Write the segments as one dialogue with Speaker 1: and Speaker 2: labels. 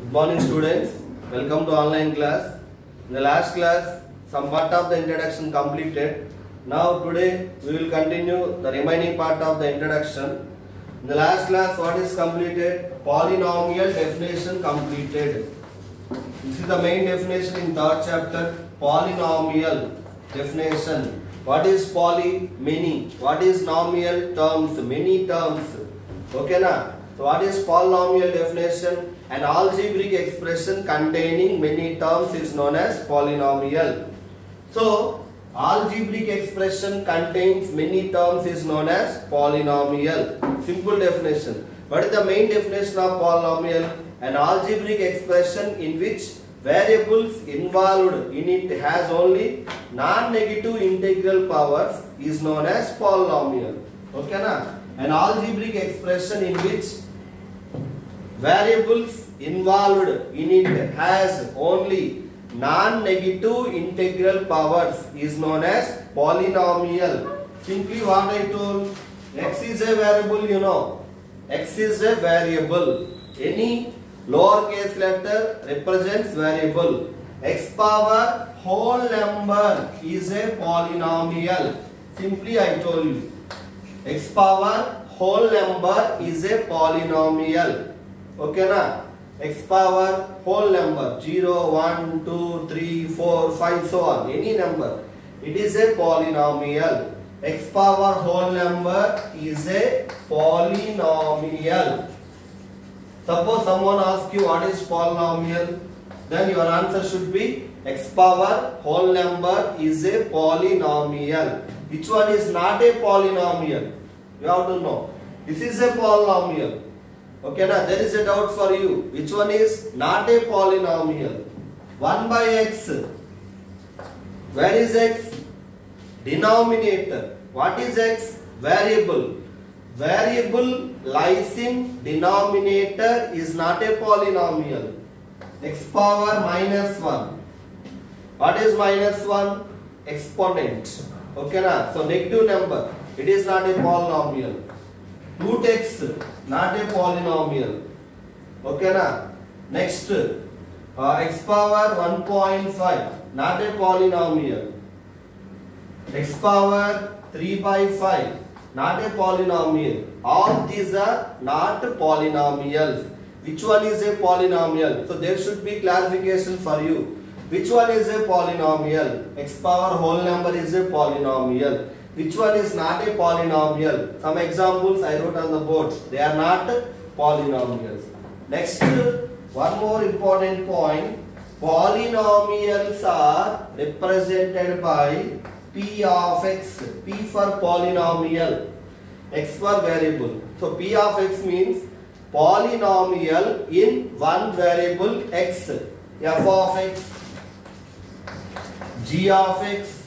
Speaker 1: Good morning students, welcome to online class. In the last class, some part of the introduction completed. Now today we will continue the remaining part of the introduction. In the last class, what is completed? Polynomial definition completed. This is the main definition in third chapter. Polynomial definition. What is poly? Many. What is nomial? Terms. Many terms. Okay na? So what is polynomial definition? An algebraic expression containing many terms is known as polynomial. So algebraic expression contains many terms is known as polynomial. Simple definition. What is the main definition of polynomial? An algebraic expression in which variables involved in it has only non-negative integral powers is known as polynomial. Okay na? An algebraic expression in which variables involved in it has only non-negative integral powers is known as polynomial. Simply what I told, x is a variable, you know. X is a variable. Any lowercase letter represents variable. X power whole number is a polynomial. Simply I told you. X power whole number is a polynomial. Okay na? X power whole number 0, 1, 2, 3, 4, 5 so on. Any number. It is a polynomial. X power whole number is a polynomial. Suppose someone asks you what is polynomial, then your answer should be x power whole number is a polynomial. Which one is not a polynomial? You have to know. This is a polynomial. Okay, now there is a doubt for you. Which one is not a polynomial? 1 by x. Where is x? Denominator. What is x? Variable. Variable lies in denominator is not a polynomial. X power minus 1. What is minus 1? Exponent. Okay na? So negative number. It is not a polynomial. Root x, not a polynomial. Okay na? Next, x power 1.5, not a polynomial. X power 3 by 5, not a polynomial. All these are not polynomials. Which one is a polynomial? So there should be clarification for you. Which one is a polynomial? X power whole number is a polynomial. Which one is not a polynomial? Some examples I wrote on the board. They are not polynomials. Next, one more important point. Polynomials are represented by P of x. P for polynomial. X for variable. So P of x means polynomial in one variable x. F of x, G of x,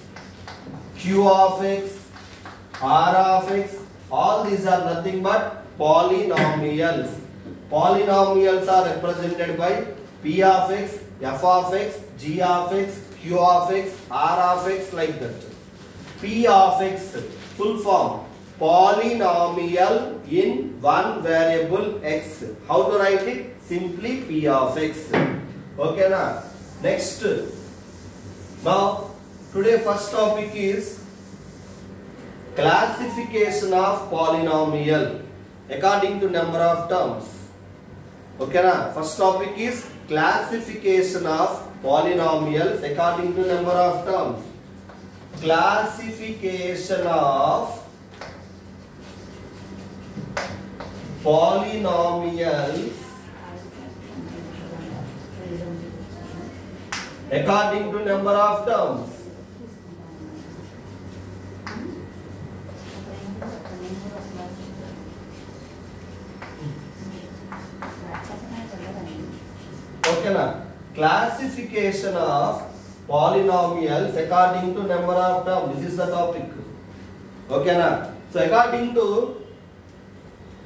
Speaker 1: Q of x, R of x, all these are nothing but polynomials. Polynomials are represented by P of x, F of x, G of x, Q of x, R of x, like that. P of x, full form, polynomial in one variable x. How to write it? Simply P of x. Okay na? Next. Now, today first topic is classification of polynomial according to number of terms. Okay na? First topic is classification of polynomials according to number of terms. Classification of polynomials according to number of terms. Okay na? Classification of polynomials according to number of terms. This is the topic. Okay na? So according to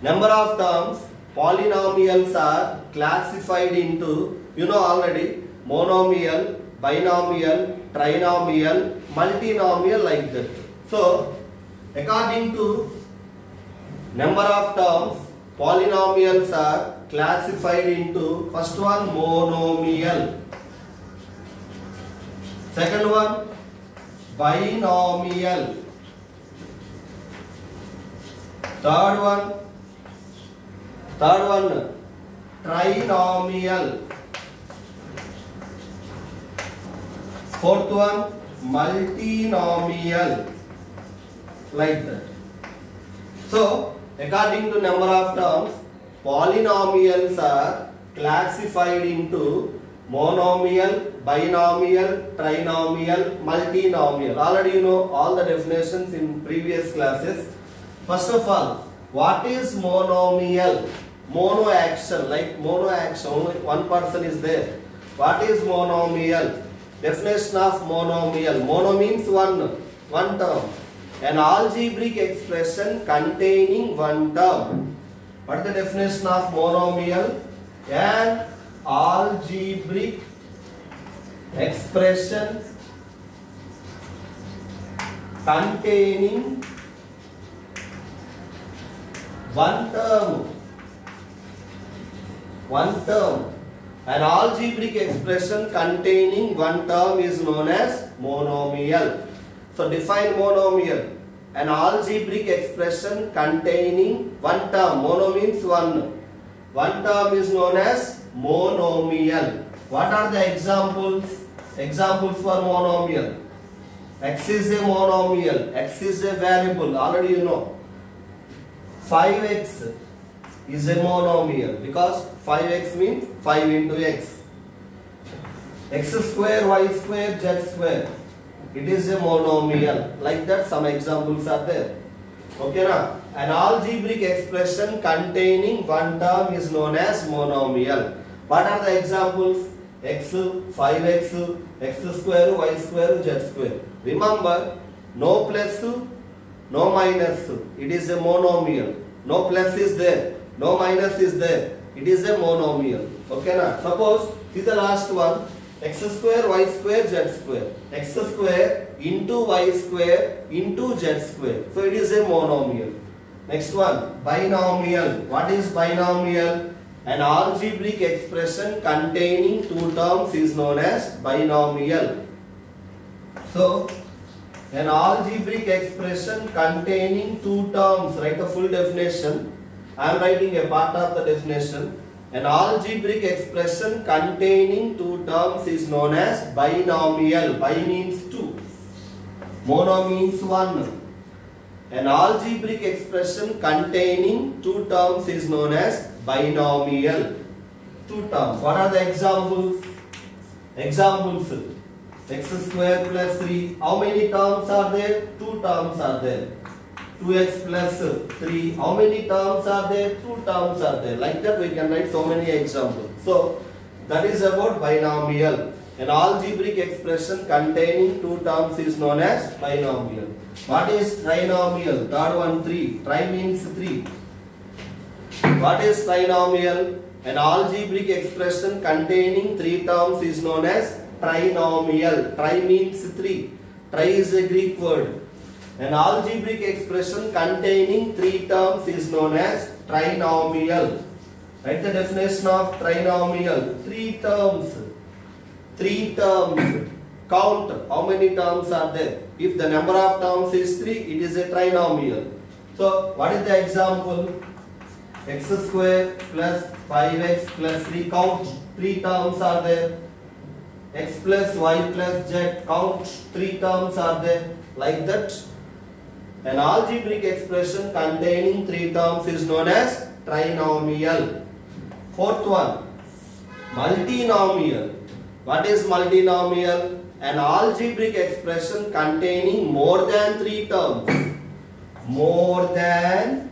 Speaker 1: number of terms, polynomials are classified into, you know already, monomial, binomial, trinomial, multinomial, like that. So according to number of terms, polynomials are classified into first one monomial, second one binomial, third one trinomial, fourth one multinomial, like that. So according to number of terms, polynomials are classified into monomial, binomial, trinomial, multinomial. Already you know all the definitions in previous classes. First of all, what is monomial? Mono action, like mono action, only one person is there. What is monomial? Definition of monomial. Mono means one term. An algebraic expression containing one term. What is the definition of monomial? An algebraic expression containing one term. An algebraic expression containing one term is known as monomial. So define monomial. An algebraic expression containing one term. Mono means one. One term is known as monomial. What are the examples? Examples for monomial. X is a monomial. X is a variable. Already you know. 5x is a monomial because 5x means 5 into x. X square, y square, z square. It is a monomial. Like that some examples are there. Okay now. An algebraic expression containing one term is known as monomial. What are the examples? X, 5x, x square, y square, z square. Remember, no plus, no minus. It is a monomial. No plus is there, no minus is there. It is a monomial. Okay now. Suppose, see the last one. X square, y square, z square. X square into y square into z square. So it is a monomial. Next one, binomial. What is binomial? An algebraic expression containing two terms is known as binomial. So, an algebraic expression containing two terms. Write the full definition. I am writing a part of the definition. An algebraic expression containing two terms is known as binomial. Bi means two. Mono means one. An algebraic expression containing two terms is known as binomial. Two terms. What are the examples? Examples. X square plus 3. How many terms are there? Two terms are there. 2x plus 3. How many terms are there? Two terms are there. Like that we can write so many examples. So that is about binomial. An algebraic expression containing two terms is known as binomial. What is trinomial? Third one, 3. Tri means 3. What is trinomial? An algebraic expression containing three terms is known as trinomial. Tri means 3. Tri is a Greek word. An algebraic expression containing three terms is known as trinomial. Write the definition of trinomial. Three terms. Three terms. Count how many terms are there. If the number of terms is 3, it is a trinomial. So, what is the example? X square plus 5x plus 3. Count. 3 terms are there. X plus y plus z. Count. 3 terms are there. Like that. An algebraic expression containing 3 terms is known as trinomial. Fourth one, multinomial. What is multinomial? An algebraic expression containing more than 3 terms. More than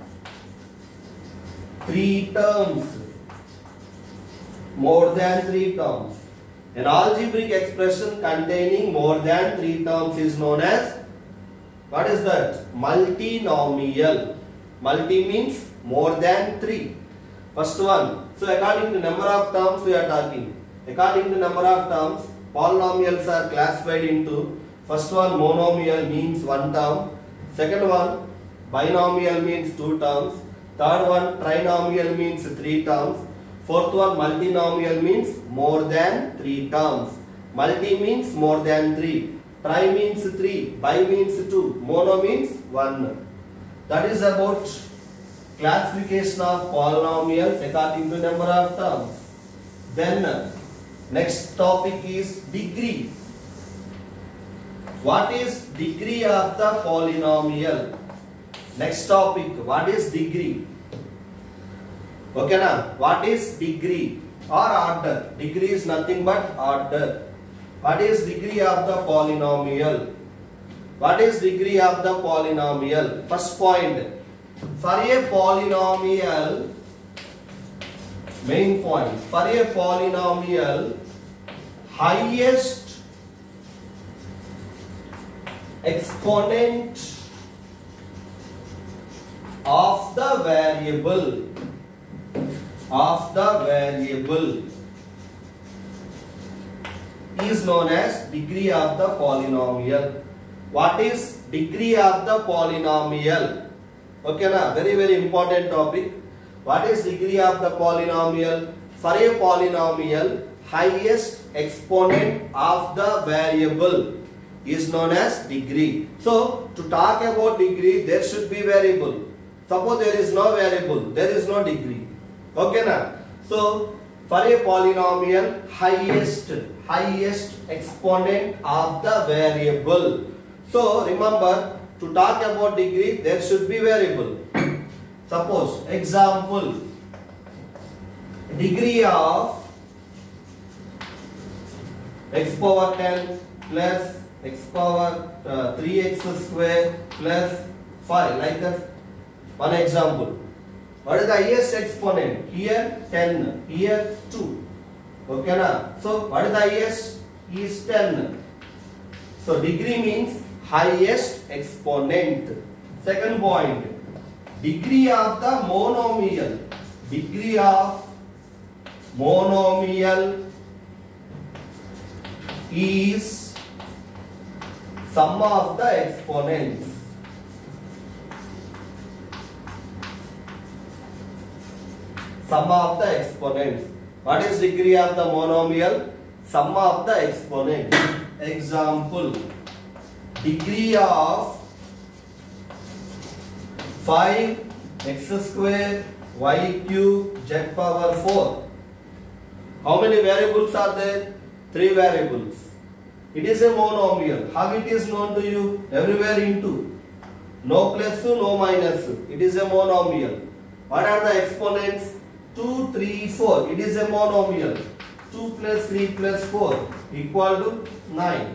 Speaker 1: 3 terms. More than 3 terms. An algebraic expression containing more than 3 terms is known as, what is that? Multinomial. Multi means more than 3. First one. So according to number of terms we are talking. According to number of terms, polynomials are classified into, first one monomial means 1 term. Second one binomial means 2 terms. Third one trinomial means 3 terms. Fourth one, multinomial means more than 3 terms. Multi means more than 3. Tri means 3. Bi means 2. Mono means 1. That is about classification of polynomials according to number of terms. Then next topic is degree. What is degree of the polynomial? Next topic, what is degree? Okay na? What is degree or order? Degree is nothing but order. What is degree of the polynomial? What is degree of the polynomial? First point, for a polynomial, main point, for a polynomial, highest exponent of the variable is known as degree of the polynomial. What is degree of the polynomial? Okay na, very very important topic. What is degree of the polynomial? For a polynomial, highest exponent of the variable is known as degree. So to talk about degree, there should be variable. Suppose there is no variable, there is no degree. Okay na? So for a polynomial, highest exponent of the variable. So remember, to talk about degree, there should be variable. Suppose example, degree of x power 10 plus x power 3x square plus 5, like that. One example. What is the highest exponent? Here 10, here 2. Okay na? So what is the highest? Is 10. So degree means highest exponent. Second point, degree of the monomial. Degree of monomial is sum of the exponents. Sum of the exponents. What is degree of the monomial? Sum of the exponents. Example, degree of 5x square y cube z power 4. How many variables are there? 3 variables. It is a monomial. How it is known to you? Everywhere into. No plus, no minus. It is a monomial. What are the exponents? 2, 3, 4. It is a monomial. 2 plus 3 plus 4 equal to 9.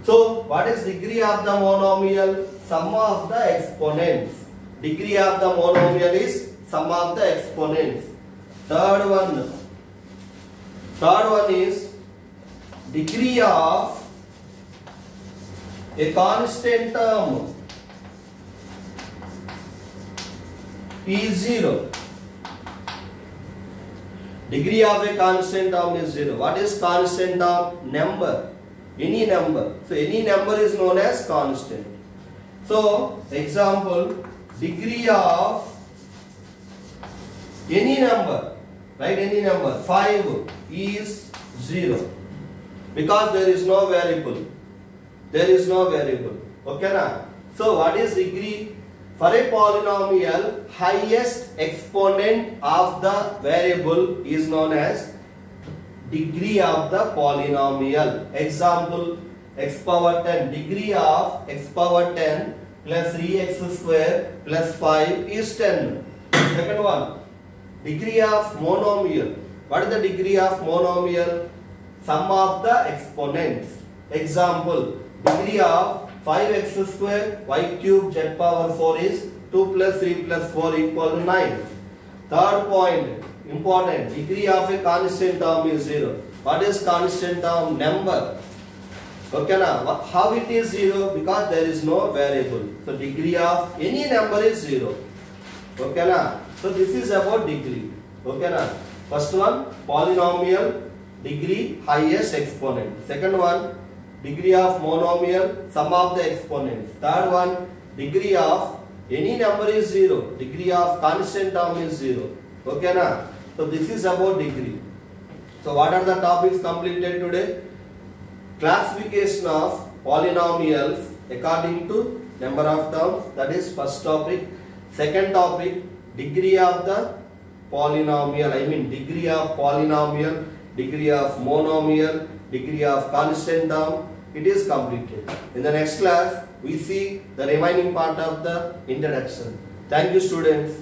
Speaker 1: So, what is degree of the monomial? Sum of the exponents. Degree of the monomial is sum of the exponents. Third one is degree of a constant term is 0. Degree of a constant term is 0. What is constant term? Number. Any number. So any number is known as constant. So example, degree of any number, right? Any number 5 is 0 because there is no variable. There is no variable. Okay na? So what is degree? For a polynomial, highest exponent of the variable is known as degree of the polynomial. Example, x power 10. Degree of x power 10 plus 3x square plus 5 is 10. Second one, degree of monomial. What is the degree of monomial? Sum of the exponents. Example, degree of 5x square y cube z power 4 is 2 plus 3 plus 4 equal to 9. Third point, important, degree of a constant term is 0. What is constant term? Number. Okay na? How it is 0? Because there is no variable. So degree of any number is 0. Okay na? So this is about degree. Okay na? First one, polynomial, degree, highest exponent. Second one, degree of monomial, sum of the exponents. Third one, degree of any number is 0. Degree of constant term is 0. Okay na? So this is about degree. So what are the topics completed today? Classification of polynomials according to number of terms, that is first topic. Second topic, degree of the polynomial, I mean degree of polynomial, degree of monomial, degree of constant term. It is completed. In the next class, we see the remaining part of the introduction. Thank you, students.